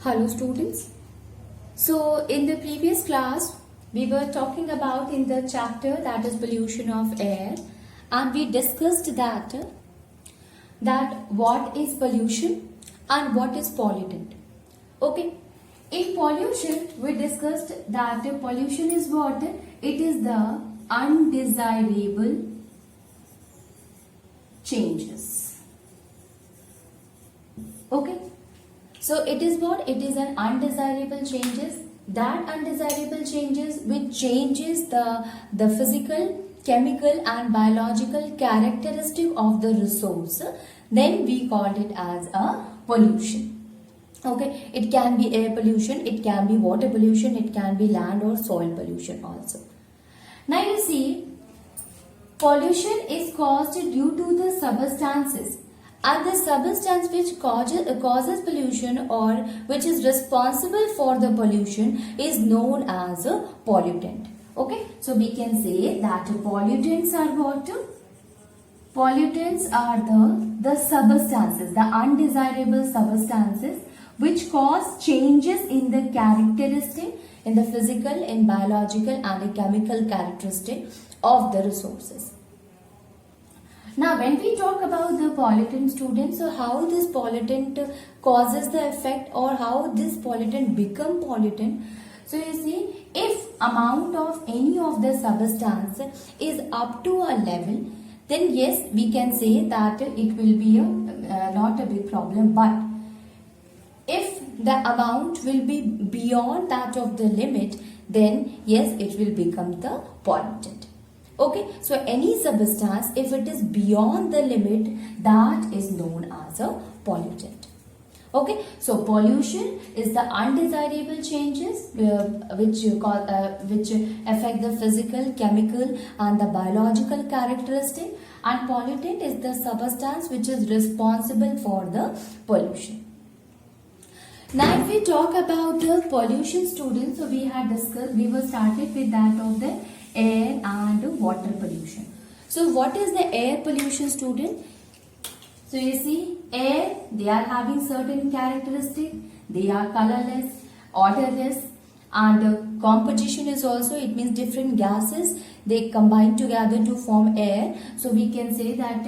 Hello students. So in the previous class we were talking about in the chapter that is pollution of air, and we discussed that what is pollution and what is pollutant. Okay. In pollution we discussed that pollution is what? It is the undesirable changes. Okay. So it is what? It is an undesirable changes. That undesirable changes which changes the physical, chemical and biological characteristic of the resource. Then we called it as a pollution. Okay, it can be air pollution, it can be water pollution, it can be land or soil pollution also. Now you see, pollution is caused due to the substances, and the substance which causes pollution or which is responsible for the pollution is known as a pollutant. Okay, so we can say that pollutants are what? Pollutants are the substances, the undesirable substances which cause changes in the characteristic, in the physical, in biological and the chemical characteristic of the resources. Now when we talk about the pollutant, students, so how this pollutant causes the effect or how this pollutant become pollutant. So you see, if amount of any of the substance is up to a level, then yes, we can say that it will be not a big problem. But if the amount will be beyond that of the limit, then yes, it will become the pollutant. Okay, so any substance, if it is beyond the limit, that is known as a pollutant. Okay, so pollution is the undesirable changes which affect the physical, chemical and the biological characteristic, and pollutant is the substance which is responsible for the pollution. Now if we talk about the pollution, students, so we had discussed, we were started with that of the air and water pollution. So what is the air pollution, student? So you see, air, they are having certain characteristics. They are colorless, odorless, and composition is also, it means different gases, they combine together to form air. So we can say that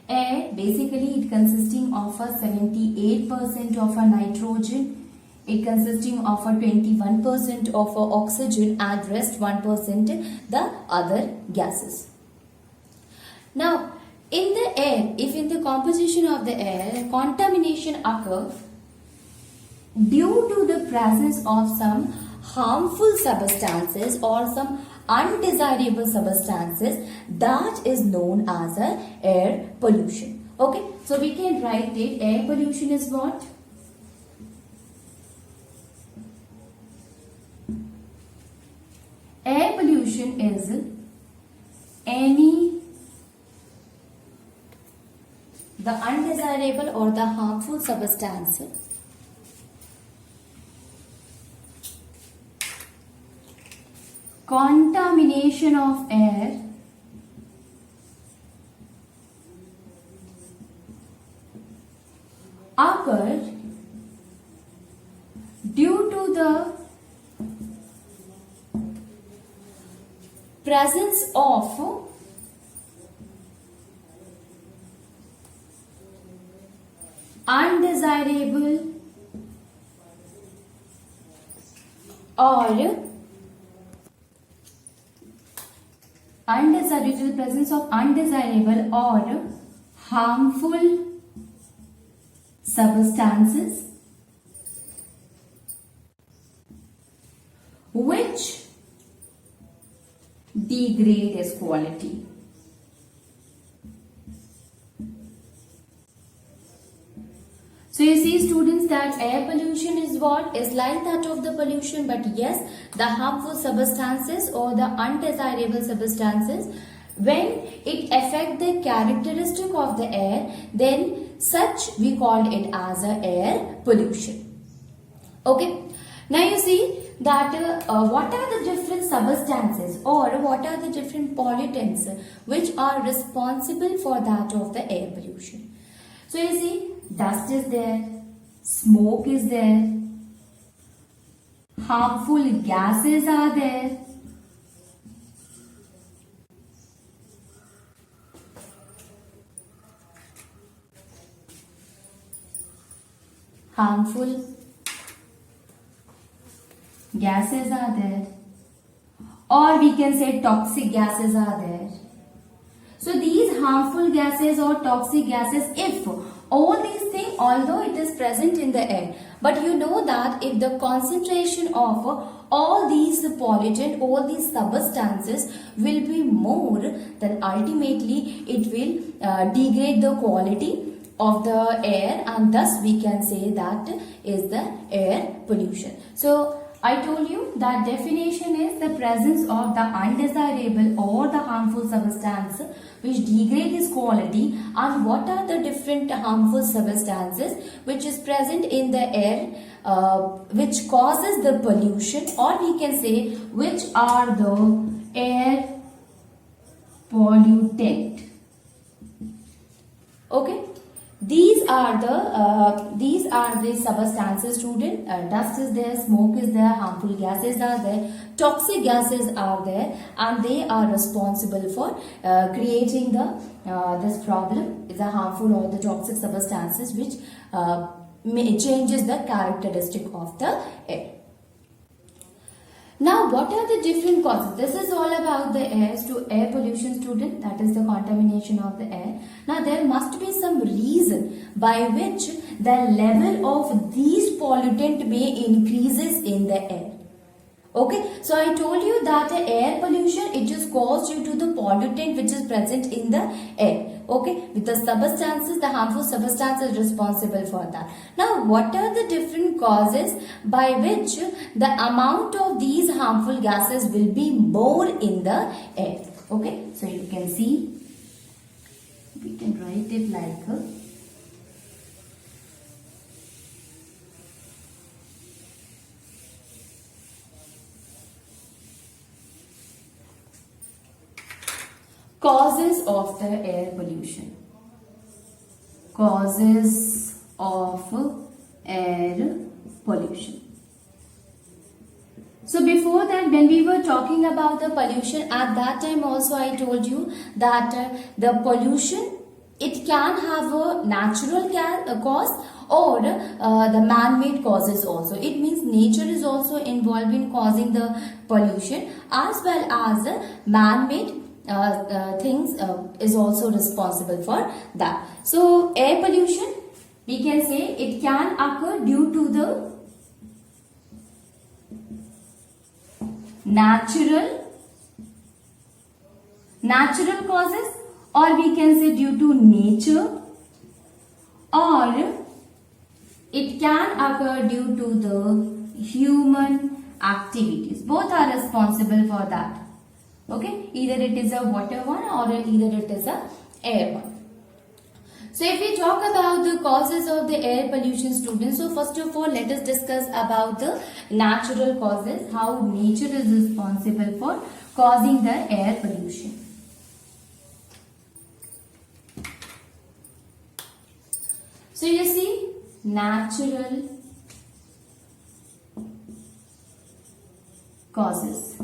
air, basically it consisting of a 78% of a nitrogen, it consisting of a 21% of a oxygen and rest 1% the other gases. Now in the air, if in the composition of the air contamination occurs due to the presence of some harmful substances or some undesirable substances, that is known as a air pollution. Okay, so we can write it, air pollution is what? Air pollution is the undesirable or the harmful substance contamination of air occurred due to the presence of undesirable or undesirable or harmful substances which degrade its quality. So you see, students, that air pollution is what? Is like that of the pollution, but yes, the harmful substances or the undesirable substances, when it affect the characteristic of the air, then such we called it as a air pollution. Okay. Now you see that what are the different substances or what are the different pollutants which are responsible for that of the air pollution. So you see, dust is there, smoke is there, harmful gases are there. Harmful gases are there, or we can say toxic gases are there. So these harmful gases or toxic gases, if all these things, although it is present in the air, but you know that if the concentration of all these pollutant, all these substances will be more, then ultimately it will degrade the quality of the air, and thus we can say that is the air pollution. So I told you that definition is the presence of the undesirable or the harmful substance which degrade its quality, and what are the different harmful substances which is present in the air which causes the pollution, or we can say which are the air pollutant. Okay. These are the substances, student. Dust is there, smoke is there, harmful gases are there, toxic gases are there, and they are responsible for creating the this problem, the harmful or the toxic substances which changes the characteristic of the air. Now, what are the different causes? This is all about the air pollution, student, that is the contamination of the air. Now, there must be some reason by which the level of these pollutant may increases in the air. Okay, so I told you that the air pollution, it is caused due to the pollutant which is present in the air. Okay, with the substances, the harmful substances responsible for that. Now, what are the different causes by which the amount of these harmful gases will be more in the air? Okay, so you can see, we can write it like causes of the air pollution. Causes of air pollution. So before that, when we were talking about the pollution, at that time also I told you that the pollution, it can have a natural cause or the man-made causes also. It means nature is also involved in causing the pollution, as well as man-made things is also responsible for that. So air pollution, we can say it can occur due to the natural causes, or we can say due to nature, or it can occur due to the human activities. Both are responsible for that. Okay, either it is a water one or either it is a air one. So if we talk about the causes of the air pollution, students, so first of all let us discuss about the natural causes, how nature is responsible for causing the air pollution. So you see, natural causes.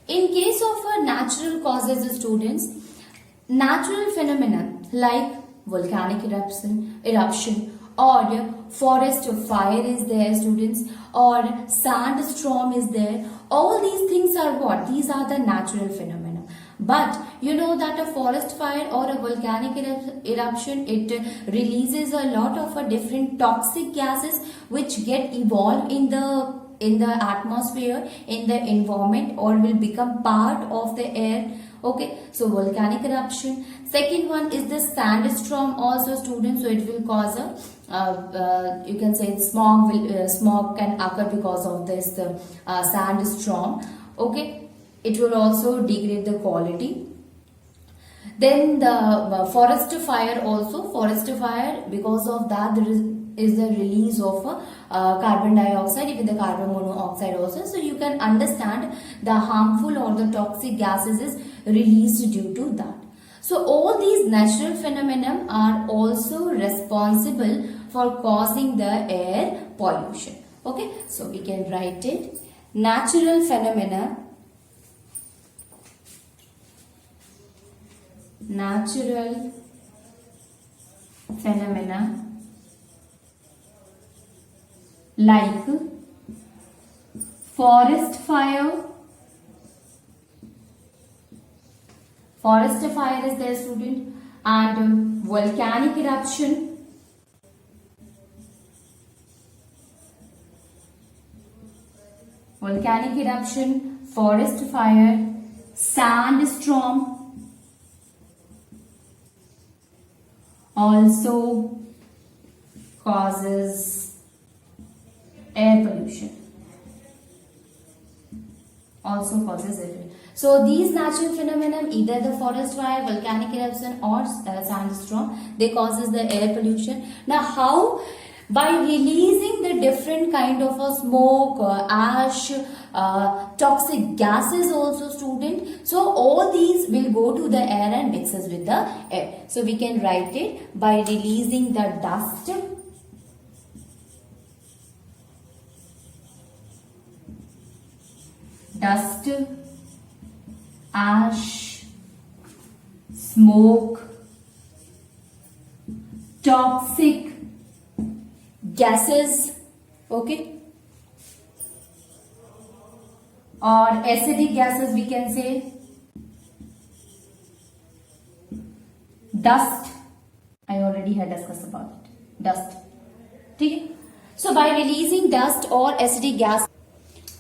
In case of natural causes, students, natural phenomena like volcanic eruption or forest fire is there, students, or sandstorm is there. All these things are what? These are the natural phenomena. But you know that a forest fire or a volcanic eruption, it releases a lot of different toxic gases which get evolved in the atmosphere, in the environment, or will become part of the air. Okay, so volcanic eruption. Second one is the sandstorm also, students. So it will cause a you can say smog can occur because of this sandstorm. Okay, it will also degrade the quality. Then the forest fire also. Forest fire, because of that there is the release of carbon dioxide, even the carbon monoxide also. So you can understand the harmful or the toxic gases is released due to that. So all these natural phenomena are also responsible for causing the air pollution. Okay, so we can write it. Natural phenomena. Natural phenomena like forest fire. Forest fire is there, student, and volcanic eruption. Volcanic eruption, forest fire, sandstorm, also causes air pollution. Also causes air pollution. So these natural phenomena, either the forest fire, volcanic eruption or sandstorm, they causes the air pollution. Now how? By releasing the different kind of a smoke, ash, toxic gases also, student. So all these will go to the air and mixes with the air. So we can write it by releasing the dust, ash, smoke, toxic gases, okay, or acidic gases, we can say dust. I already had discussed about it. Dust. Okay. So by releasing dust or acidic gas,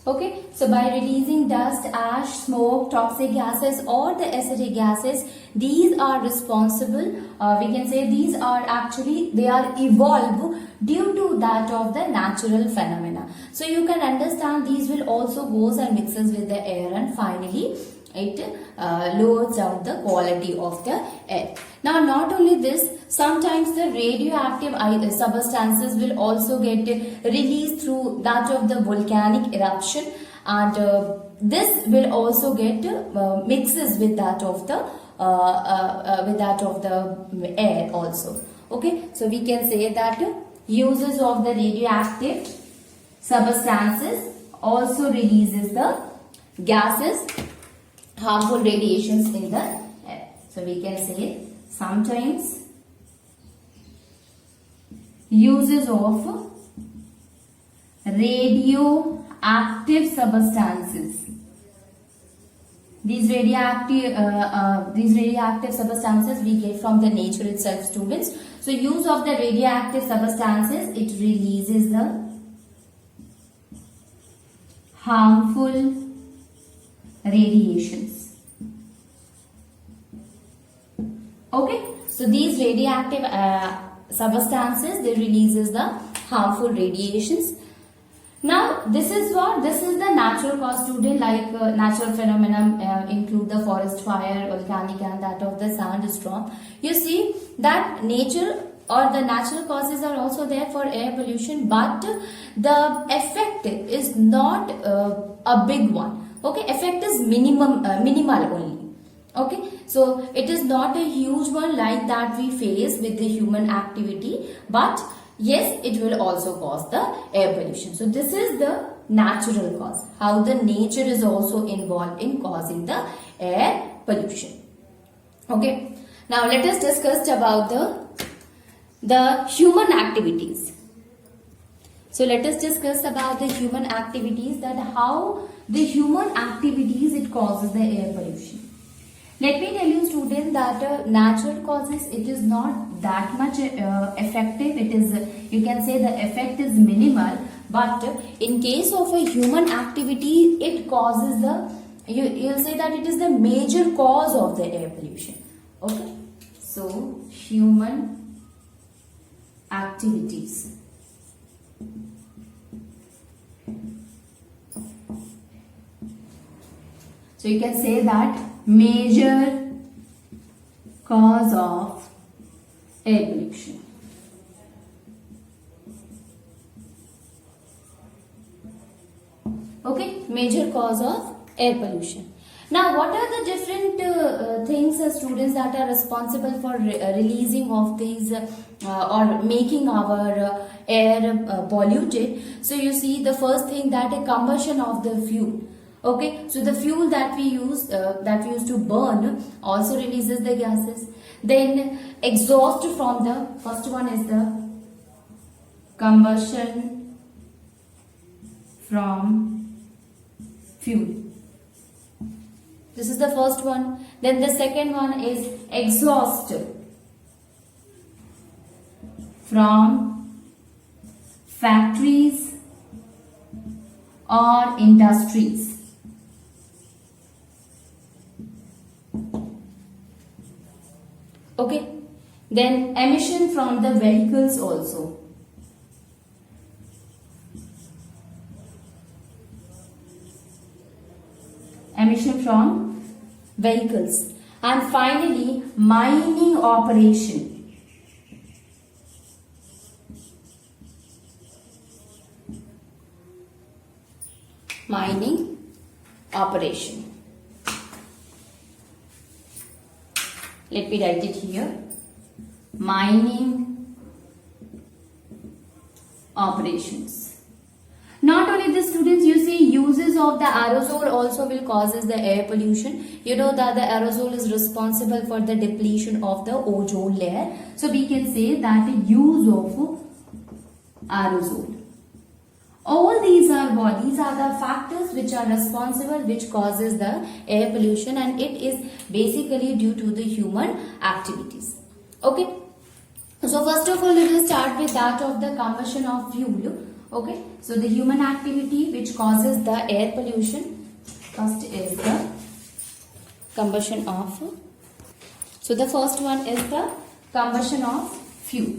okay, so by releasing dust, ash, smoke, toxic gases or the acidic gases, these are responsible, we can say these are actually, they are evolved due to that of the natural phenomena. So you can understand these will also goes and mixes with the air, and finally it lowers down the quality of the air. Now not only this, sometimes the radioactive substances will also get released through that of the volcanic eruption, and this will also get mixes with that of the air also. Okay, so we can say that uses of the radioactive substances also releases the gases, harmful radiations in the air. So we can say sometimes uses of radioactive substances. These radioactive substances we get from the nature itself, students. So use of the radioactive substances, it releases the harmful radiations. Okay, so these radioactive substances, they releases the harmful radiations. Now this is what, this is the natural cause, student, like natural phenomena include the forest fire, volcanic and that of the sandstorm. You see that nature or the natural causes are also there for air pollution, but the effect is not a big one. Okay, effect is minimal only. Okay, so it is not a huge one like that we face with the human activity, but yes, it will also cause the air pollution. So this is the natural cause, how the nature is also involved in causing the air pollution. Okay, now let us discuss about the human activities. So let us discuss about the human activities, that how the human activities it causes the air pollution. Let me tell you, students, that natural causes, it is not that much effective. It is, you can say the effect is minimal, but in case of a human activity, it causes the, you'll say that it is the major cause of the air pollution. Okay, so human activities. So you can say that major cause of air pollution. Okay, major cause of air pollution. Now, what are the different things, students, that are responsible for releasing of these or making our air polluted? So you see, the first thing, that a combustion of the fuel. Okay, so the fuel that we use to burn also releases the gases. Then exhaust from the, first one is the combustion from fuel. This is the first one. Then the second one is exhaust from factories or industries. Okay. Then emission from the vehicles also. Emission from vehicles. And finally, mining operation. Mining operation. Let me write it here. Mining operations. Not only the students, you see, uses of the aerosol also will causes the air pollution. You know that the aerosol is responsible for the depletion of the ozone layer. So we can say that the use of aerosol. All these are the factors which are responsible, which causes the air pollution, and it is basically due to the human activities. Okay. So first of all, we will start with that of the combustion of fuel. Okay. So the human activity which causes the air pollution. First is the combustion of. So the first one is the combustion of fuel.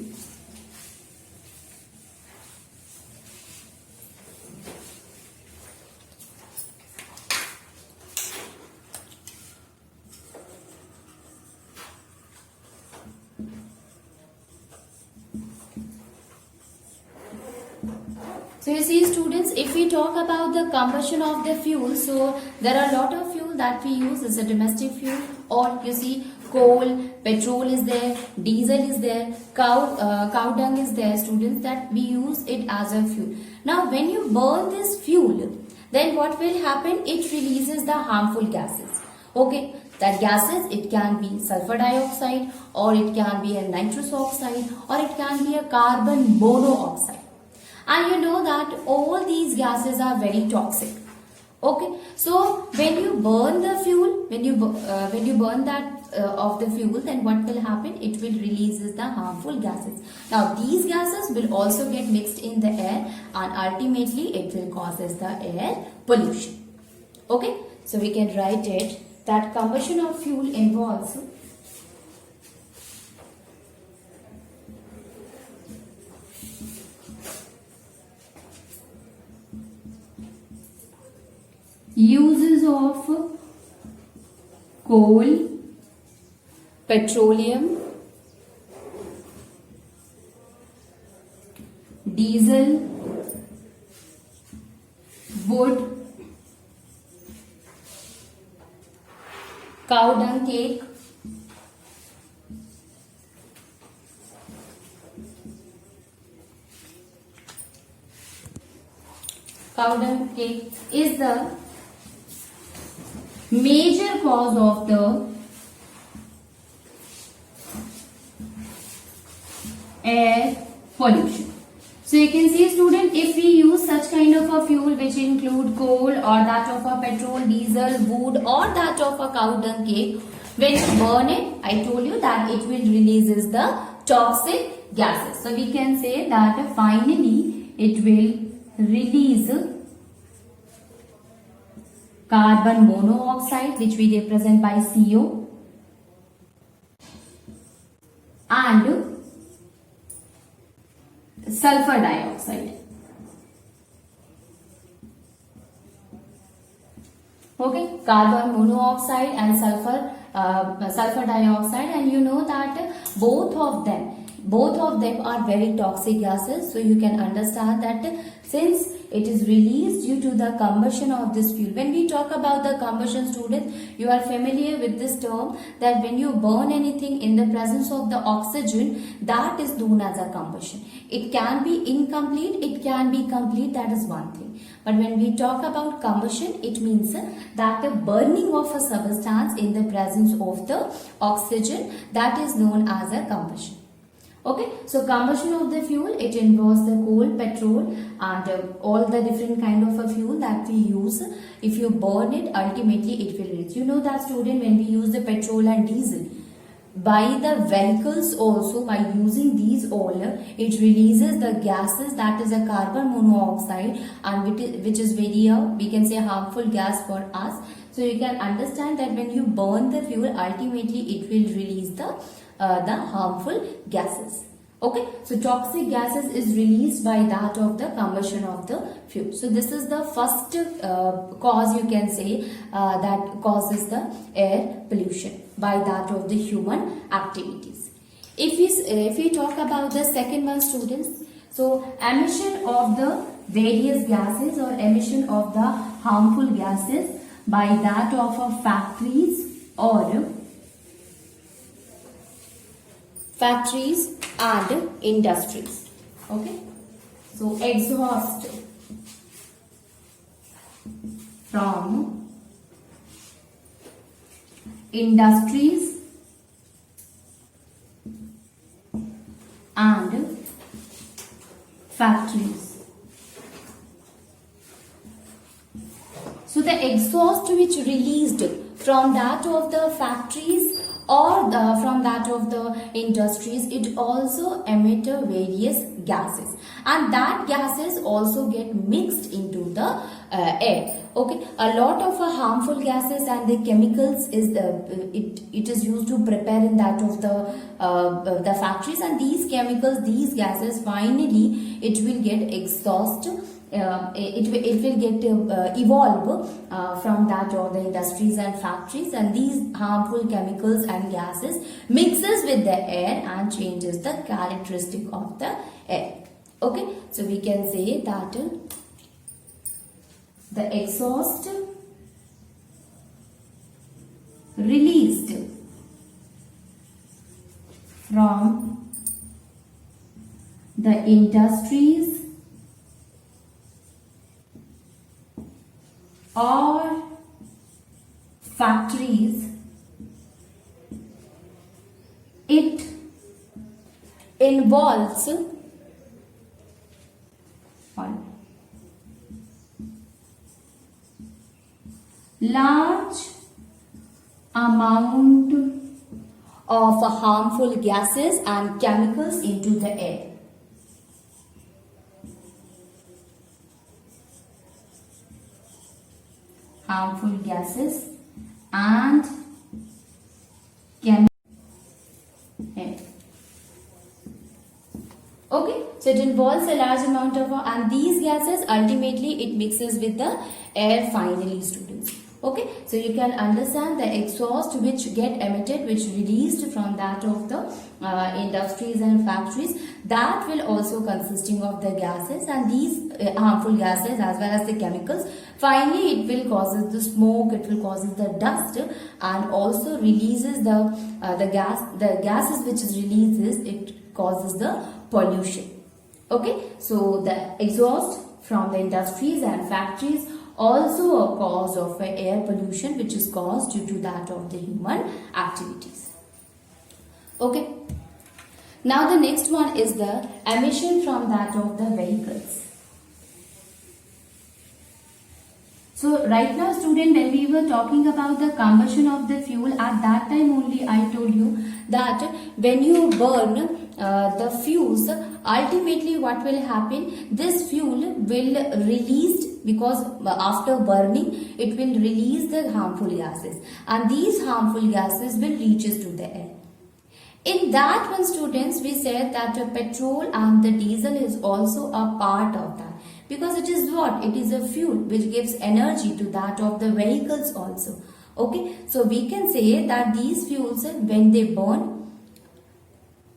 So you see, students, if we talk about the combustion of the fuel, so there are a lot of fuel that we use as a domestic fuel, or you see, coal, petrol is there, diesel is there, cow dung is there, students, that we use it as a fuel. Now when you burn this fuel, then what will happen? It releases the harmful gases. Okay, that gases, it can be sulfur dioxide, or it can be a nitrous oxide, or it can be a carbon monoxide. And you know that all these gases are very toxic. Okay, so when you burn the fuel, when you burn that of the fuel, then what will happen? It will releases the harmful gases. Now these gases will also get mixed in the air, and ultimately it will causes the air pollution. Okay, so we can write it that combustion of fuel involves uses of coal, petroleum, diesel, wood, cow dung cake, is the major cause of the air pollution. So you can see, student, if we use such kind of a fuel which include coal, or that of a petrol, diesel, wood, or that of a cow dung cake, when you burn it, I told you that it will releases the toxic gases. So we can say that finally it will release carbon monoxide, which we represent by CO, and sulfur dioxide. Okay, carbon monoxide and sulfur dioxide, and you know that both of them, both of them are very toxic gases. So you can understand that since it is released due to the combustion of this fuel. When we talk about the combustion, students, you are familiar with this term that when you burn anything in the presence of the oxygen, that is known as a combustion. It can be incomplete, it can be complete, that is one thing. But when we talk about combustion, it means that the burning of a substance in the presence of the oxygen, that is known as a combustion. Okay, so combustion of the fuel, it involves the coal, petrol and all the different kind of a fuel that we use. If you burn it, ultimately it will release. You know that, student, when we use the petrol and diesel, by the vehicles also, by using these oil, it releases the gases, that is a carbon monoxide, and which is very we can say harmful gas for us. So you can understand that when you burn the fuel, ultimately it will release the harmful gases. Okay, so toxic gases is released by that of the combustion of the fuel. So this is the first cause, you can say, that causes the air pollution by that of the human activities. If we talk about the second one, students, so emission of the various gases or emission of the harmful gases by that of factories and industries. Okay, so exhaust from industries and factories. So the exhaust which released from that of the factories or from that of the industries, it also emit various gases, and that gases also get mixed into the air. Okay, a lot of harmful gases and the chemicals is it is used to prepare in that of the factories, and these chemicals, these gases, finally it will get exhausted. It will get evolve from that of the industries and factories, and these harmful chemicals and gases mixes with the air and changes the characteristic of the air. Okay, so we can say that the exhaust released from the industries or factories, it involves large amount of harmful gases and chemicals into the air. Harmful gases and chemicals. Okay, so it involves a large amount of, and these gases ultimately it mixes with the air finally, students. Okay, so you can understand the exhaust which get emitted, which released from that of the industries and factories, that will also consisting of the gases, and these harmful gases as well as the chemicals, finally it will causes the smoke, it will causes the dust, and also releases the gases which is releases, it causes the pollution. Okay, so the exhaust from the industries and factories also a cause of air pollution, which is caused due to that of the human activities. Okay, now the next one is the emission from that of the vehicles. So right now, student, when we were talking about the combustion of the fuel, at that time only I told you that when you burn the fuels, ultimately what will happen, this fuel will release, because after burning it will release the harmful gases, and these harmful gases will reaches to the air. In that one, students, we said that petrol and the diesel is also a part of that, because it is what? It is a fuel which gives energy to that of the vehicles also. Okay, so we can say that these fuels, when they burn,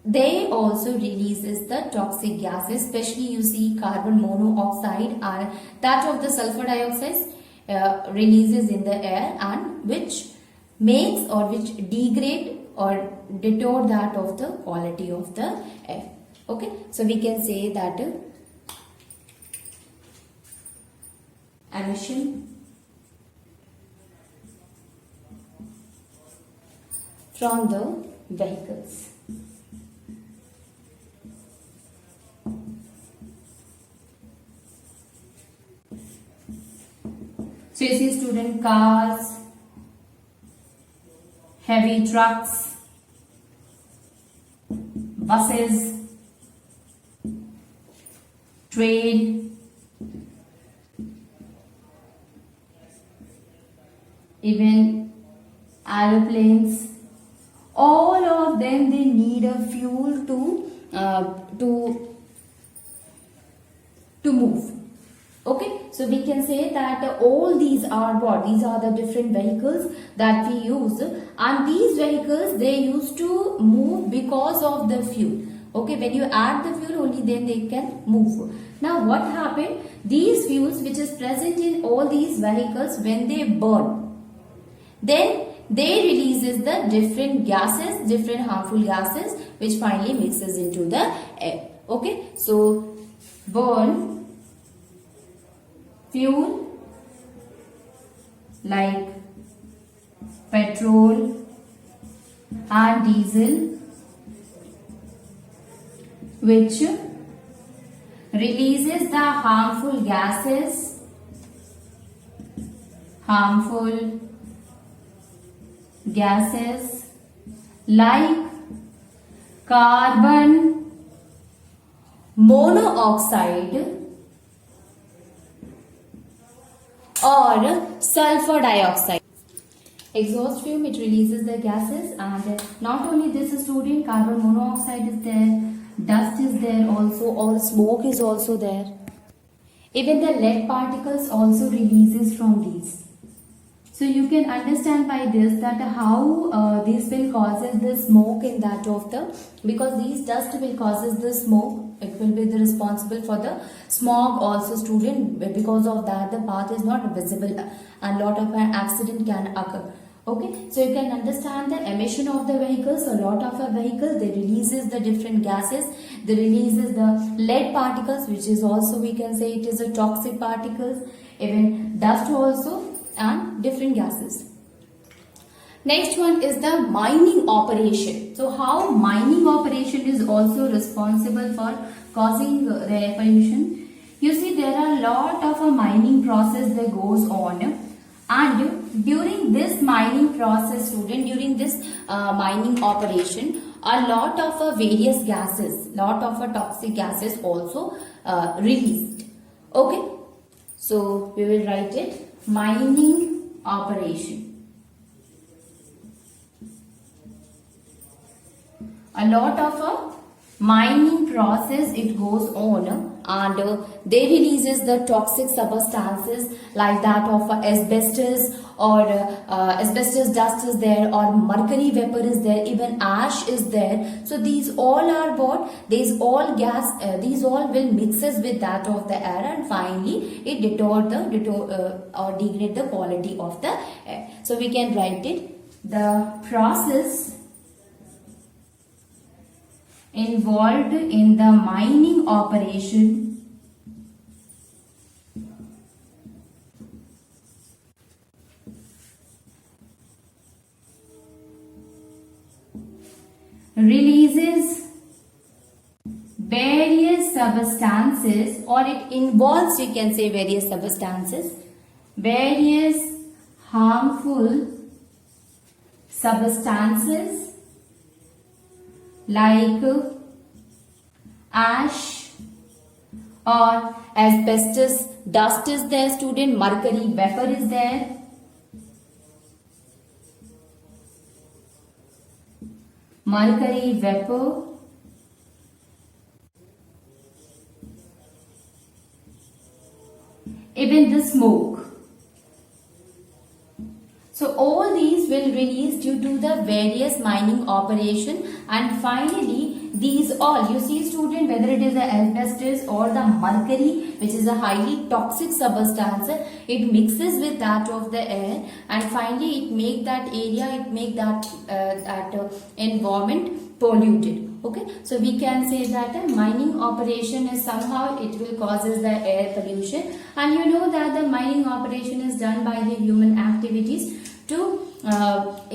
they also releases the toxic gases, especially you see carbon monoxide and that of the sulfur dioxide releases in the air, and which makes or which degrade or deteriorate that of the quality of the air. Okay, so we can say that emission from the vehicles. So you see student, cars, heavy trucks, buses, train, even aeroplanes, all of them they need a fuel to move. Okay, so we can say that all these are what? These are the different vehicles that we use, and these vehicles they used to move because of the fuel. Okay, when you add the fuel only then they can move. Now what happened? These fuels which is present in all these vehicles, when they burn, then they releases the different gases, different harmful gases which finally mixes into the air. Okay, so burn fuel like petrol and diesel, which releases the harmful gases, like carbon monoxide or sulfur dioxide. Exhaust fume, it releases the gases, and not only this student, carbon monoxide is there, dust is there also, or smoke is also there. Even the lead particles also releases from these. So you can understand by this that how this will causes the smoke in that of the, because these dust will causes the smoke. It will be the responsible for the smog also student, because of that the path is not visible and lot of an accident can occur. Okay, so you can understand the emission of the vehicles. A lot of a vehicle they releases the different gases, they releases the lead particles, which is also we can say it is a toxic particles, even dust also, and different gases. Next one is the mining operation. So how mining operation is also responsible for causing air pollution. You see there are a lot of a mining process that goes on, and during this mining process student, during this mining operation, a lot of various gases, lot of toxic gases also released. Okay, so we will write it, mining operation. A lot of a mining process it goes on, and they releases the toxic substances like that of asbestos, or asbestos dust is there, or mercury vapor is there, even ash is there. So these all are what? These all gas, these all will mixes with that of the air, and finally it degrade the quality of the air. So we can write it, the process involved in the mining operation releases various substances, or it involves, you can say, various substances, various harmful substances like ash or asbestos dust is there student, mercury vapor is there, mercury vapor, even the smoke. So all these will release due to the various mining operation, and finally these all, you see student, whether it is the asbestos or the mercury, which is a highly toxic substance, it mixes with that of the air, and finally it make that area, it make that environment polluted. Okay, so we can say that a mining operation is somehow, it will causes the air pollution, and you know that the mining operation is done by the human activities to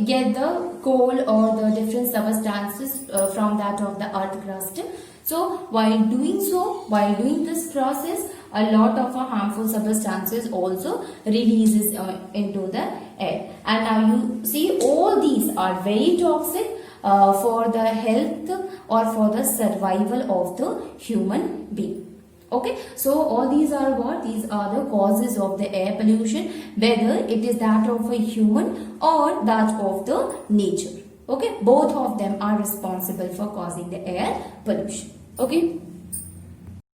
get the coal or the different substances from that of the earth crust. So while doing this process, a lot of harmful substances also releases into the air, and now you see all these are very toxic for the health or for the survival of the human being. Okay, so all these are what? These are the causes of the air pollution, whether it is that of a human or that of the nature. Okay, both of them are responsible for causing the air pollution. Okay.